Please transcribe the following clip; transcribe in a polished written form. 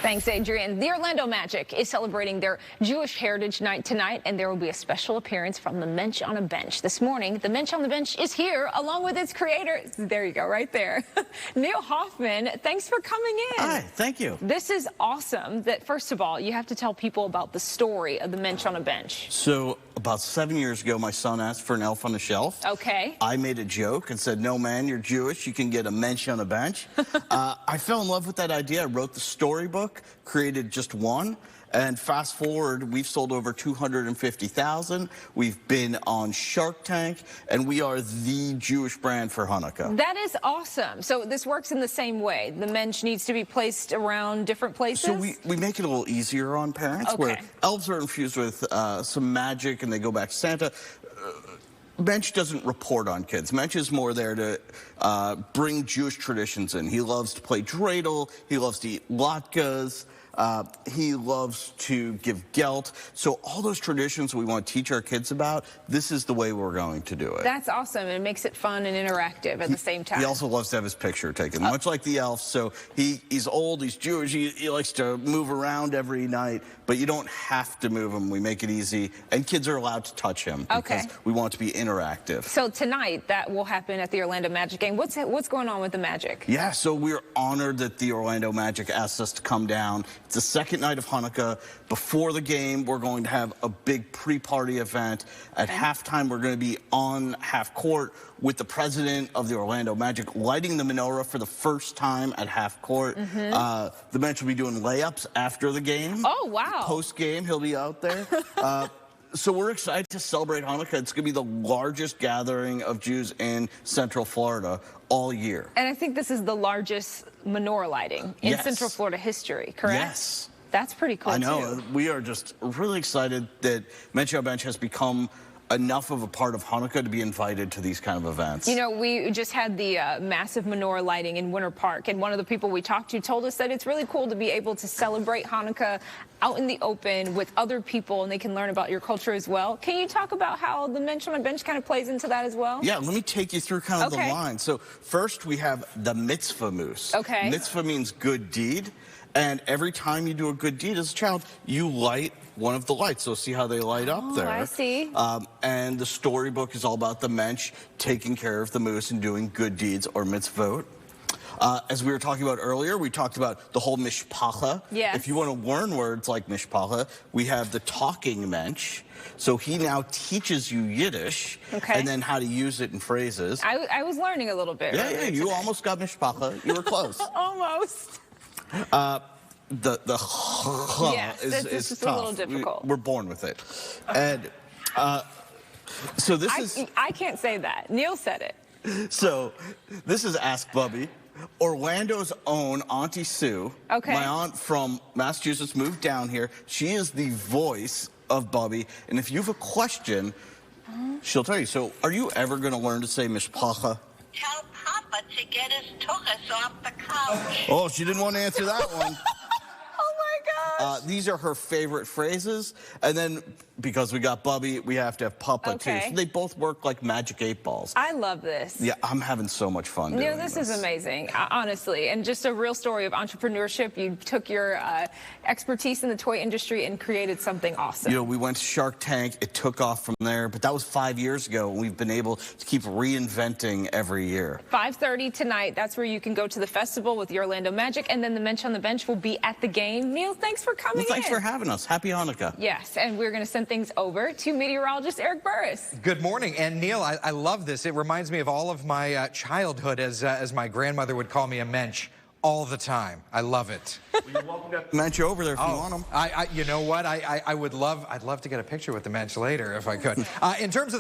Thanks, Adrian. The Orlando Magic is celebrating their Jewish Heritage Night tonight, and there will be a special appearance from the Mensch on a Bench. This morning, the Mensch on the Bench is here, along with its creator. There you go, right there. Neil Hoffman, thanks for coming in. Hi, thank you. This is awesome. That first of all, you have to tell people about the story of the Mensch on a Bench. So about 7 years ago, my son asked for an elf on the shelf. Okay. I made a joke and said, no, man, you're Jewish. You can get a Mensch on a bench. I fell in love with that idea. I wrote the storybook, created just one. And fast forward, we've sold over 250,000. We've been on Shark Tank, and we are the Jewish brand for Hanukkah. That is awesome. So this works in the same way. The Mensch needs to be placed around different places? So we make it a little easier on parents, where elves are infused with some magic, and they go back to Santa. Mensch doesn't report on kids. Mensch is more there to bring Jewish traditions in. He loves to play dreidel. He loves to eat latkes. He loves to give gelt. So all those traditions we want to teach our kids about, this is the way we're going to do it. That's awesome. It makes it fun and interactive at the same time. He also loves to have his picture taken, much like the elf. So he's old, he's Jewish, he likes to move around every night, but you don't have to move him. We make it easy, and kids are allowed to touch him because we want it to be interactive. So tonight, that will happen at the Orlando Magic game. What's going on with the Magic? Yeah, so we're honored that the Orlando Magic asked us to come down. It's the second night of Hanukkah. Before the game, we're going to have a big pre-party event. At halftime, we're going to be on half court with the president of the Orlando Magic lighting the menorah for the first time at half court. The Mensch will be doing layups after the game. Oh, wow. Post-game, he'll be out there. So we're excited to celebrate Hanukkah. It's going to be the largest gathering of Jews in Central Florida all year. And I think this is the largest menorah lighting in Central Florida history, correct? Yes. That's pretty cool, I know. too. We are just really excited that Mensch on a Bench has become enough of a part of Hanukkah to be invited to these kind of events. You know, we just had the massive menorah lighting in Winter Park, and one of the people we talked to told us that it's really cool to be able to celebrate Hanukkah out in the open with other people, and they can learn about your culture as well. Can you talk about how the Mensch on a Bench kind of plays into that as well? Yeah, let me take you through kind of the line. So first we have the mitzvah moose. Mitzvah means good deed. And every time you do a good deed as a child, you light one of the lights. So see how they light up there. I see. And the storybook is all about the Mensch taking care of the moose and doing good deeds, or mitzvot. As we were talking about earlier, we talked about the whole mishpacha. Yes. If you want to learn words like mishpacha, we have the talking Mensch. So he now teaches you Yiddish and then how to use it in phrases. I was learning a little bit. Yeah, you almost got mishpacha. You were close. Almost. The is just tough. A little difficult. We're born with it. And so this is... I can't say that. Neil said it. So this is Ask Bubby. Orlando's own Auntie Sue, my aunt from Massachusetts, moved down here. She is the voice of Bubby. And if you have a question, she'll tell you. So are you ever going to learn to say mishpacha? Tell Papa to get his tuchus off the couch. Oh, she didn't want to answer that one. Oh, my gosh. These are her favorite phrases. And then, because we got Bubby, we have to have Papa, too. So they both work like magic 8-balls. I love this. Yeah, I'm having so much fun doing this. This is amazing, honestly. And just a real story of entrepreneurship. You took your expertise in the toy industry and created something awesome. You know, we went to Shark Tank. It took off from there. But that was 5 years ago. And we've been able to keep reinventing every year. 5:30 tonight. That's where you can go to the festival with the Orlando Magic. And then the Mensch on the Bench will be at the game. Neil, thanks for coming in. Thanks for having us. Happy Hanukkah. Yes, and we're going to send things over to meteorologist Eric Burris. Good morning. And Neil, I love this. It reminds me of all of my childhood, as my grandmother would call me, a mensch, all the time. I love it. Well, you're welcome to Mensch over there if you want them. You know what? I'd love to get a picture with the mensch later if I could. In terms of